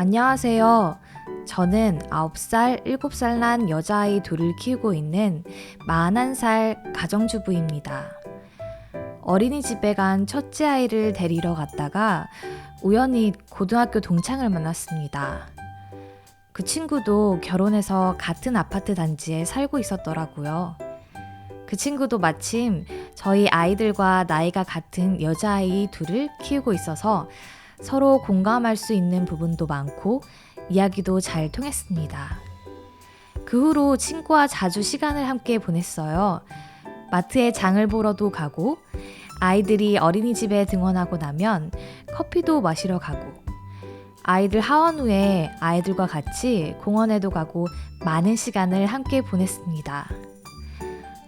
안녕하세요. 저는 9살, 7살 난 여자아이 둘을 키우고 있는 41살 가정주부입니다. 어린이집에 간 첫째 아이를 데리러 갔다가 우연히 고등학교 동창을 만났습니다. 그 친구도 결혼해서 같은 아파트 단지에 살고 있었더라고요. 그 친구도 마침 저희 아이들과 나이가 같은 여자아이 둘을 키우고 있어서 서로 공감할 수 있는 부분도 많고 이야기도 잘 통했습니다. 그 후로 친구와 자주 시간을 함께 보냈어요. 마트에 장을 보러도 가고 아이들이 어린이집에 등원하고 나면 커피도 마시러 가고 아이들 하원 후에 아이들과 같이 공원에도 가고 많은 시간을 함께 보냈습니다.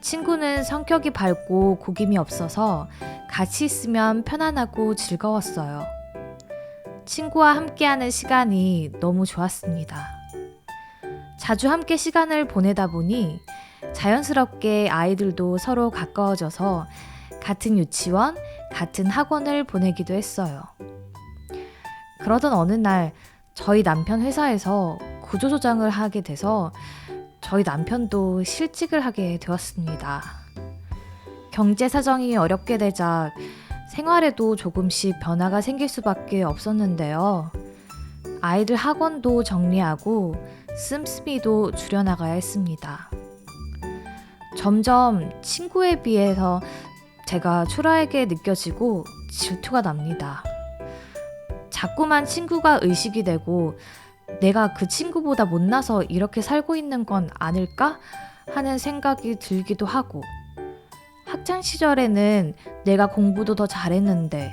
친구는 성격이 밝고 고김이 없어서 같이 있으면 편안하고 즐거웠어요. 친구와 함께하는 시간이 너무 좋았습니다. 자주 함께 시간을 보내다 보니 자연스럽게 아이들도 서로 가까워져서 같은 유치원, 같은 학원을 보내기도 했어요. 그러던 어느 날 저희 남편 회사에서 구조조정을 하게 돼서 저희 남편도 실직을 하게 되었습니다. 경제 사정이 어렵게 되자 생활에도 조금씩 변화가 생길 수밖에 없었는데요. 아이들 학원도 정리하고 씀씀이도 줄여나가야 했습니다. 점점 친구에 비해서 제가 초라하게 느껴지고 질투가 납니다. 자꾸만 친구가 의식이 되고 내가 그 친구보다 못나서 이렇게 살고 있는 건 아닐까 하는 생각이 들기도 하고 학창 시절에는 내가 공부도 더 잘했는데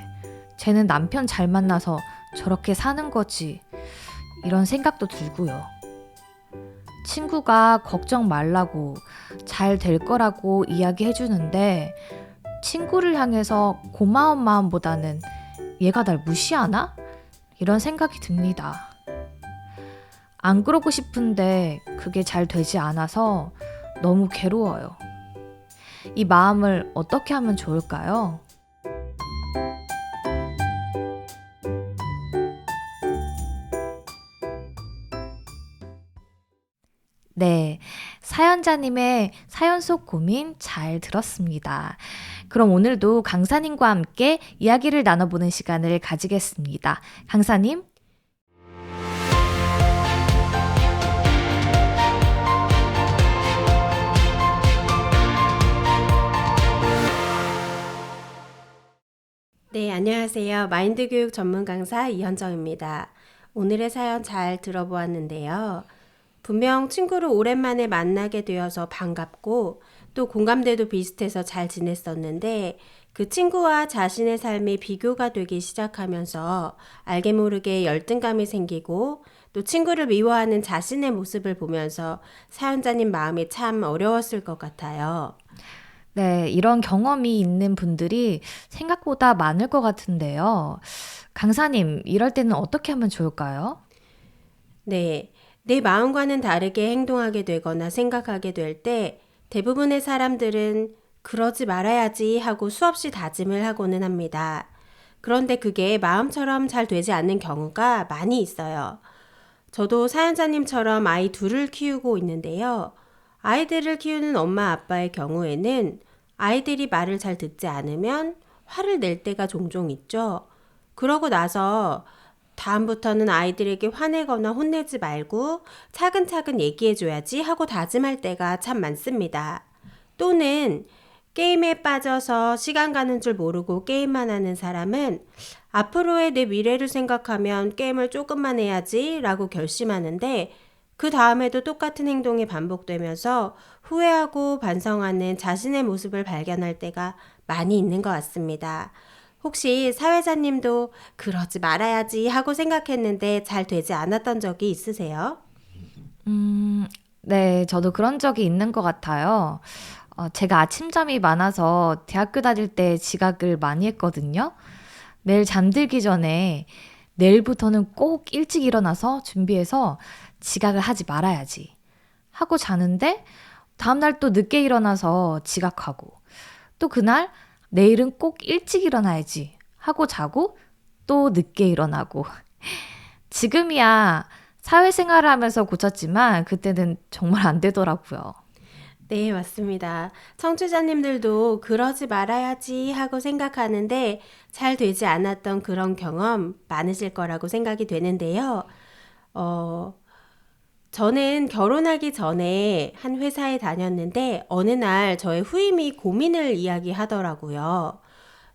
쟤는 남편 잘 만나서 저렇게 사는 거지 이런 생각도 들고요. 친구가 걱정 말라고 잘 될 거라고 이야기해 주는데 친구를 향해서 고마운 마음보다는 얘가 날 무시하나? 이런 생각이 듭니다. 안 그러고 싶은데 그게 잘 되지 않아서 너무 괴로워요. 이 마음을 어떻게 하면 좋을까요? 네, 사연자님의 사연 속 고민 잘 들었습니다. 그럼 오늘도 강사님과 함께 이야기를 나눠보는 시간을 가지겠습니다. 강사님? 네, 안녕하세요. 마인드 교육 전문 강사 이현정입니다. 오늘의 사연 잘 들어보았는데요. 분명 친구를 오랜만에 만나게 되어서 반갑고 또 공감대도 비슷해서 잘 지냈었는데 그 친구와 자신의 삶이 비교가 되기 시작하면서 알게 모르게 열등감이 생기고 또 친구를 미워하는 자신의 모습을 보면서 사연자님 마음이 참 어려웠을 것 같아요. 네, 이런 경험이 있는 분들이 생각보다 많을 것 같은데요. 강사님, 이럴 때는 어떻게 하면 좋을까요? 네, 내 마음과는 다르게 행동하게 되거나 생각하게 될 때 대부분의 사람들은 그러지 말아야지 하고 수없이 다짐을 하고는 합니다. 그런데 그게 마음처럼 잘 되지 않는 경우가 많이 있어요. 저도 사연자님처럼 아이 둘을 키우고 있는데요. 아이들을 키우는 엄마 아빠의 경우에는 아이들이 말을 잘 듣지 않으면 화를 낼 때가 종종 있죠. 그러고 나서 다음부터는 아이들에게 화내거나 혼내지 말고 차근차근 얘기해줘야지 하고 다짐할 때가 참 많습니다. 또는 게임에 빠져서 시간 가는 줄 모르고 게임만 하는 사람은 앞으로의 내 미래를 생각하면 게임을 조금만 해야지 라고 결심하는데 그 다음에도 똑같은 행동이 반복되면서 후회하고 반성하는 자신의 모습을 발견할 때가 많이 있는 것 같습니다. 혹시 사회자님도 그러지 말아야지 하고 생각했는데 잘 되지 않았던 적이 있으세요? 네, 저도 그런 적이 있는 것 같아요. 제가 아침잠이 많아서 대학교 다닐 때 지각을 많이 했거든요. 매일 잠들기 전에 내일부터는 꼭 일찍 일어나서 준비해서 지각을 하지 말아야지 하고 자는데 다음날 또 늦게 일어나서 지각하고 또 그날 내일은 꼭 일찍 일어나야지 하고 자고 또 늦게 일어나고 지금이야 사회생활을 하면서 고쳤지만 그때는 정말 안 되더라고요. 네, 맞습니다. 청취자님들도 그러지 말아야지 하고 생각하는데 잘 되지 않았던 그런 경험 많으실 거라고 생각이 되는데요. 어, 저는 결혼하기 전에 한 회사에 다녔는데 어느 날 저의 후임이 고민을 이야기하더라고요.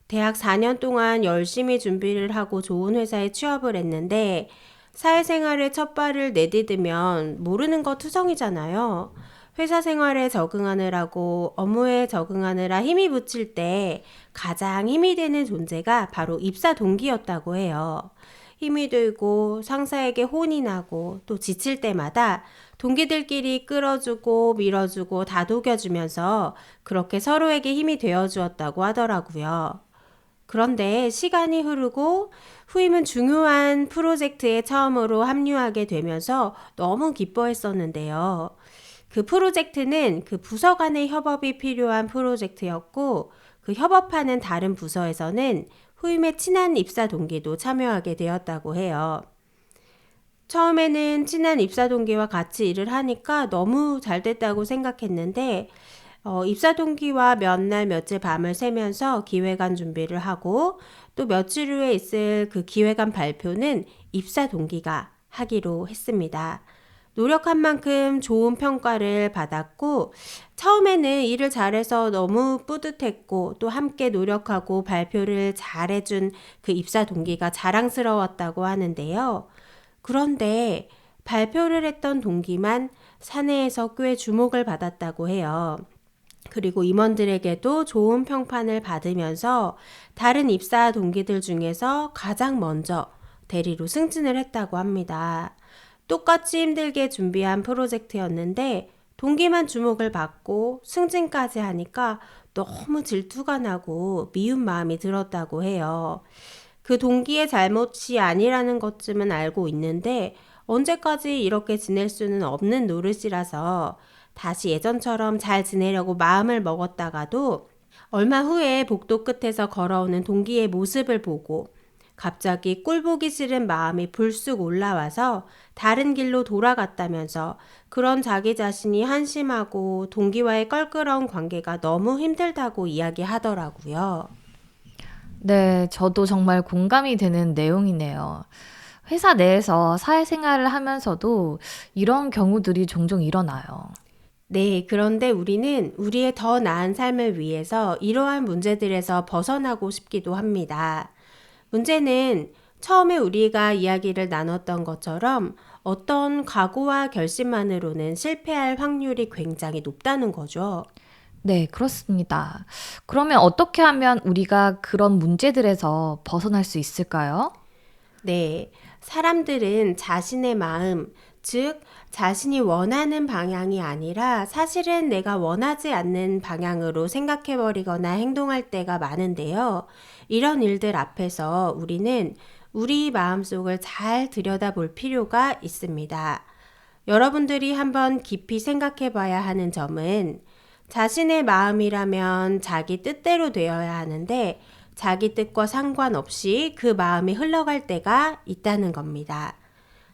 대학 4년 동안 열심히 준비를 하고 좋은 회사에 취업을 했는데 사회생활에 첫 발을 내디디면 모르는 거 투성이잖아요. 회사 생활에 적응하느라고 업무에 적응하느라 힘이 붙일 때 가장 힘이 되는 존재가 바로 입사 동기였다고 해요. 힘이 들고 상사에게 혼이 나고 또 지칠 때마다 동기들끼리 끌어주고 밀어주고 다독여주면서 그렇게 서로에게 힘이 되어주었다고 하더라고요. 그런데 시간이 흐르고 후임은 중요한 프로젝트에 처음으로 합류하게 되면서 너무 기뻐했었는데요. 그 프로젝트는 그 부서 간의 협업이 필요한 프로젝트였고 그 협업하는 다른 부서에서는 후임의 친한 입사 동기도 참여하게 되었다고 해요. 처음에는 친한 입사 동기와 같이 일을 하니까 너무 잘 됐다고 생각했는데 입사 동기와 몇 날 며칠 밤을 새면서 기획안 준비를 하고 또 며칠 후에 있을 그 기획안 발표는 입사 동기가 하기로 했습니다. 노력한 만큼 좋은 평가를 받았고 처음에는 일을 잘해서 너무 뿌듯했고 또 함께 노력하고 발표를 잘해준 그 입사 동기가 자랑스러웠다고 하는데요. 그런데 발표를 했던 동기만 사내에서 꽤 주목을 받았다고 해요. 그리고 임원들에게도 좋은 평판을 받으면서 다른 입사 동기들 중에서 가장 먼저 대리로 승진을 했다고 합니다. 똑같이 힘들게 준비한 프로젝트였는데 동기만 주목을 받고 승진까지 하니까 너무 질투가 나고 미운 마음이 들었다고 해요. 그 동기의 잘못이 아니라는 것쯤은 알고 있는데 언제까지 이렇게 지낼 수는 없는 노릇이라서 다시 예전처럼 잘 지내려고 마음을 먹었다가도 얼마 후에 복도 끝에서 걸어오는 동기의 모습을 보고 갑자기 꼴보기 싫은 마음이 불쑥 올라와서 다른 길로 돌아갔다면서 그런 자기 자신이 한심하고 동기와의 껄끄러운 관계가 너무 힘들다고 이야기하더라고요. 네, 저도 정말 공감이 되는 내용이네요. 회사 내에서 사회생활을 하면서도 이런 경우들이 종종 일어나요. 네, 그런데 우리는 우리의 더 나은 삶을 위해서 이러한 문제들에서 벗어나고 싶기도 합니다. 문제는 처음에 우리가 이야기를 나눴던 것처럼 어떤 각오와 결심만으로는 실패할 확률이 굉장히 높다는 거죠. 네, 그렇습니다. 그러면 어떻게 하면 우리가 그런 문제들에서 벗어날 수 있을까요? 네, 사람들은 자신의 마음, 즉, 자신이 원하는 방향이 아니라 사실은 내가 원하지 않는 방향으로 생각해버리거나 행동할 때가 많은데요. 이런 일들 앞에서 우리는 우리 마음속을 잘 들여다볼 필요가 있습니다. 여러분들이 한번 깊이 생각해 봐야 하는 점은 자신의 마음이라면 자기 뜻대로 되어야 하는데 자기 뜻과 상관없이 그 마음이 흘러갈 때가 있다는 겁니다.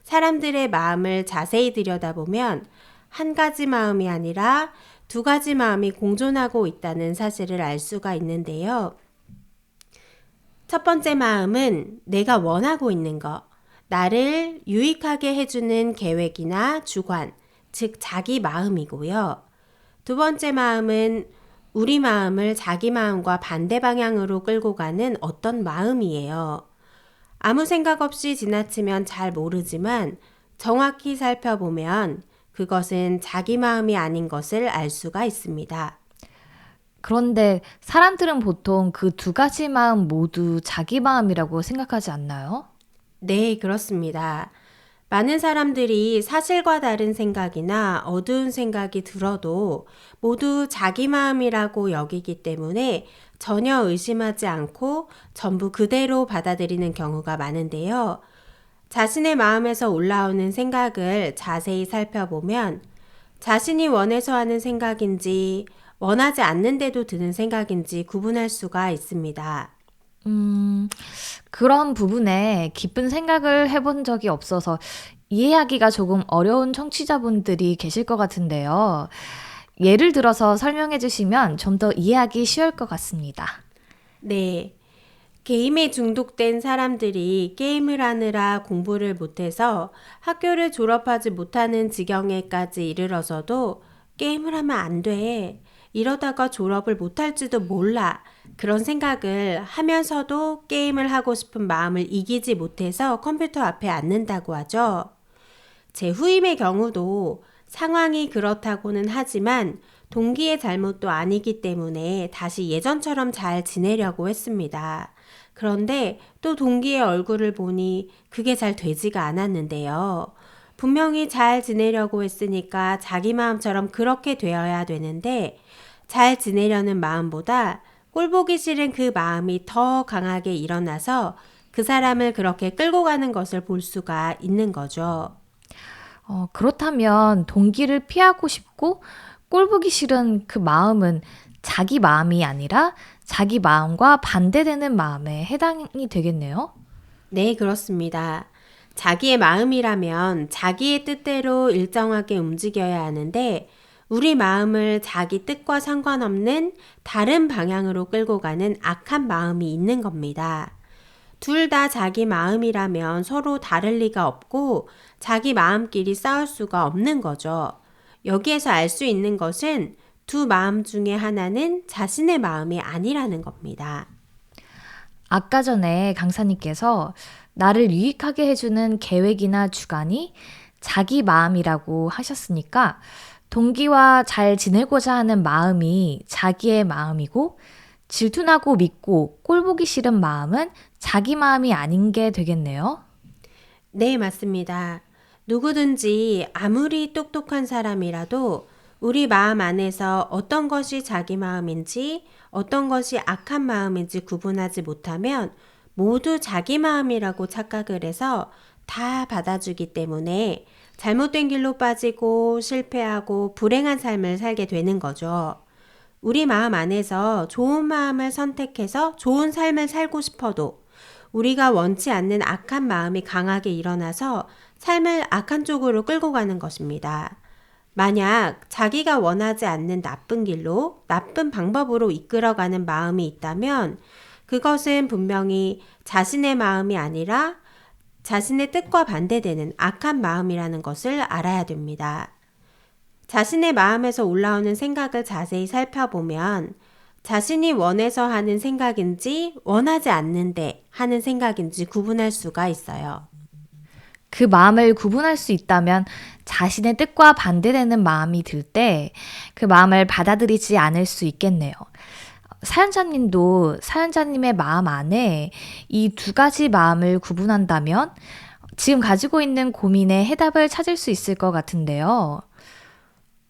사람들의 마음을 자세히 들여다보면 한 가지 마음이 아니라 두 가지 마음이 공존하고 있다는 사실을 알 수가 있는데요. 첫 번째 마음은 내가 원하고 있는 것, 나를 유익하게 해주는 계획이나 주관, 즉 자기 마음이고요. 두 번째 마음은 우리 마음을 자기 마음과 반대 방향으로 끌고 가는 어떤 마음이에요. 아무 생각 없이 지나치면 잘 모르지만 정확히 살펴보면 그것은 자기 마음이 아닌 것을 알 수가 있습니다. 그런데 사람들은 보통 그 두 가지 마음 모두 자기 마음이라고 생각하지 않나요? 네, 그렇습니다. 많은 사람들이 사실과 다른 생각이나 어두운 생각이 들어도 모두 자기 마음이라고 여기기 때문에 전혀 의심하지 않고 전부 그대로 받아들이는 경우가 많은데요. 자신의 마음에서 올라오는 생각을 자세히 살펴보면 자신이 원해서 하는 생각인지 원하지 않는데도 드는 생각인지 구분할 수가 있습니다. 음, 그런 부분에 깊은 생각을 해본 적이 없어서 이해하기가 조금 어려운 청취자분들이 계실 것 같은데요. 예를 들어서 설명해 주시면 좀 더 이해하기 쉬울 것 같습니다. 네. 게임에 중독된 사람들이 게임을 하느라 공부를 못해서 학교를 졸업하지 못하는 지경에까지 이르러서도 게임을 하면 안 돼. 이러다가 졸업을 못할지도 몰라. 그런 생각을 하면서도 게임을 하고 싶은 마음을 이기지 못해서 컴퓨터 앞에 앉는다고 하죠. 제 후임의 경우도 상황이 그렇다고는 하지만 동기의 잘못도 아니기 때문에 다시 예전처럼 잘 지내려고 했습니다. 그런데 또 동기의 얼굴을 보니 그게 잘 되지가 않았는데요. 분명히 잘 지내려고 했으니까 자기 마음처럼 그렇게 되어야 되는데 잘 지내려는 마음보다 꼴 보기 싫은 그 마음이 더 강하게 일어나서 그 사람을 그렇게 끌고 가는 것을 볼 수가 있는 거죠. 그렇다면 동기를 피하고 싶고 꼴 보기 싫은 그 마음은 자기 마음이 아니라 자기 마음과 반대되는 마음에 해당이 되겠네요. 네, 그렇습니다. 자기의 마음이라면 자기의 뜻대로 일정하게 움직여야 하는데 우리 마음을 자기 뜻과 상관없는 다른 방향으로 끌고 가는 악한 마음이 있는 겁니다. 둘 다 자기 마음이라면 서로 다를 리가 없고 자기 마음끼리 싸울 수가 없는 거죠. 여기에서 알 수 있는 것은 두 마음 중에 하나는 자신의 마음이 아니라는 겁니다. 아까 전에 강사님께서 나를 유익하게 해주는 계획이나 주관이 자기 마음이라고 하셨으니까 동기와 잘 지내고자 하는 마음이 자기의 마음이고 질투나고 믿고 꼴 보기 싫은 마음은 자기 마음이 아닌 게 되겠네요. 네, 맞습니다. 누구든지 아무리 똑똑한 사람이라도 우리 마음 안에서 어떤 것이 자기 마음인지 어떤 것이 악한 마음인지 구분하지 못하면 모두 자기 마음이라고 착각을 해서 다 받아주기 때문에 잘못된 길로 빠지고 실패하고 불행한 삶을 살게 되는 거죠. 우리 마음 안에서 좋은 마음을 선택해서 좋은 삶을 살고 싶어도 우리가 원치 않는 악한 마음이 강하게 일어나서 삶을 악한 쪽으로 끌고 가는 것입니다. 만약 자기가 원하지 않는 나쁜 길로, 나쁜 방법으로 이끌어가는 마음이 있다면 그것은 분명히 자신의 마음이 아니라 자신의 뜻과 반대되는 악한 마음이라는 것을 알아야 됩니다. 자신의 마음에서 올라오는 생각을 자세히 살펴보면 자신이 원해서 하는 생각인지 원하지 않는데 하는 생각인지 구분할 수가 있어요. 그 마음을 구분할 수 있다면 자신의 뜻과 반대되는 마음이 들 때 그 마음을 받아들이지 않을 수 있겠네요. 사연자님도 사연자님의 마음 안에 이 두 가지 마음을 구분한다면 지금 가지고 있는 고민에 해답을 찾을 수 있을 것 같은데요.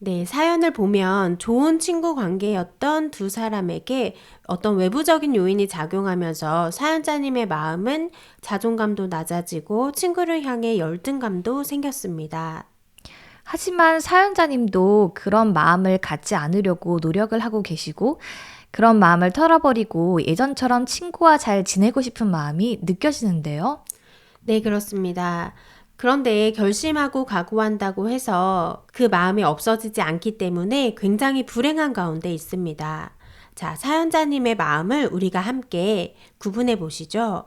네, 사연을 보면 좋은 친구 관계였던 두 사람에게 어떤 외부적인 요인이 작용하면서 사연자님의 마음은 자존감도 낮아지고 친구를 향해 열등감도 생겼습니다. 하지만 사연자님도 그런 마음을 갖지 않으려고 노력을 하고 계시고 그런 마음을 털어버리고 예전처럼 친구와 잘 지내고 싶은 마음이 느껴지는데요. 네, 그렇습니다. 그런데 결심하고 각오한다고 해서 그 마음이 없어지지 않기 때문에 굉장히 불행한 가운데 있습니다. 자, 사연자님의 마음을 우리가 함께 구분해 보시죠.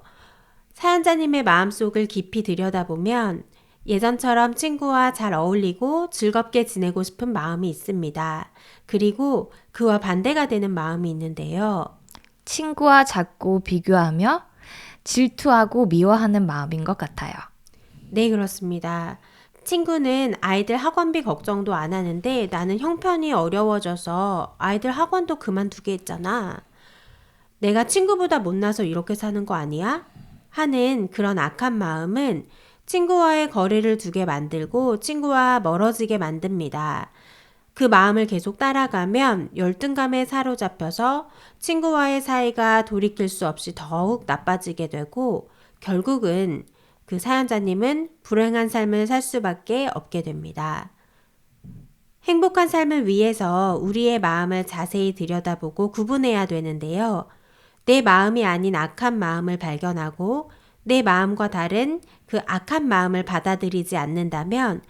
사연자님의 마음속을 깊이 들여다보면 예전처럼 친구와 잘 어울리고 즐겁게 지내고 싶은 마음이 있습니다. 그리고 그와 반대가 되는 마음이 있는데요. 친구와 자꾸 비교하며 질투하고 미워하는 마음인 것 같아요. 네, 그렇습니다. 친구는 아이들 학원비 걱정도 안 하는데 나는 형편이 어려워져서 아이들 학원도 그만두게 했잖아. 내가 친구보다 못나서 이렇게 사는 거 아니야? 하는 그런 악한 마음은 친구와의 거리를 두게 만들고 친구와 멀어지게 만듭니다. 그 마음을 계속 따라가면 열등감에 사로잡혀서 친구와의 사이가 돌이킬 수 없이 더욱 나빠지게 되고 결국은 그 사연자님은 불행한 삶을 살 수밖에 없게 됩니다. 행복한 삶을 위해서 우리의 마음을 자세히 들여다보고 구분해야 되는데요. 내 마음이 아닌 악한 마음을 발견하고 내 마음과 다른 그 악한 마음을 받아들이지 않는다면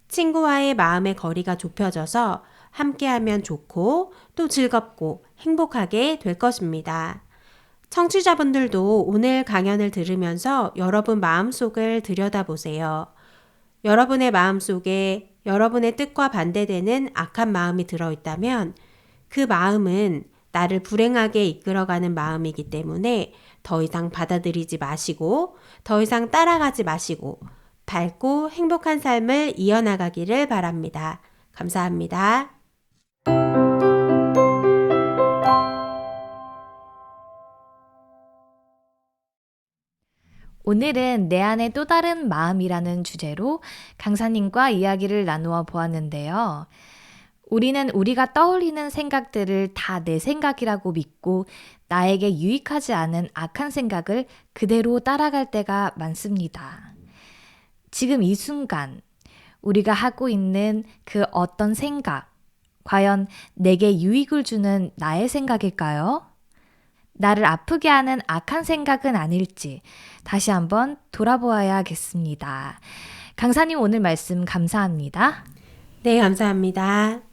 친구와의 마음의 거리가 좁혀져서 함께하면 좋고 또 즐겁고 행복하게 될 것입니다. 청취자분들도 오늘 강연을 들으면서 여러분 마음속을 들여다보세요. 여러분의 마음속에 여러분의 뜻과 반대되는 악한 마음이 들어있다면 그 마음은 나를 불행하게 이끌어가는 마음이기 때문에 더 이상 받아들이지 마시고 더 이상 따라가지 마시고 밝고 행복한 삶을 이어나가기를 바랍니다. 감사합니다. 오늘은 내 안의 또 다른 마음이라는 주제로 강사님과 이야기를 나누어 보았는데요. 우리는 우리가 떠올리는 생각들을 다 내 생각이라고 믿고 나에게 유익하지 않은 악한 생각을 그대로 따라갈 때가 많습니다. 지금 이 순간 우리가 하고 있는 그 어떤 생각, 과연 내게 유익을 주는 나의 생각일까요? 나를 아프게 하는 악한 생각은 아닐지 다시 한번 돌아보아야겠습니다. 강사님 오늘 말씀 감사합니다. 네, 감사합니다.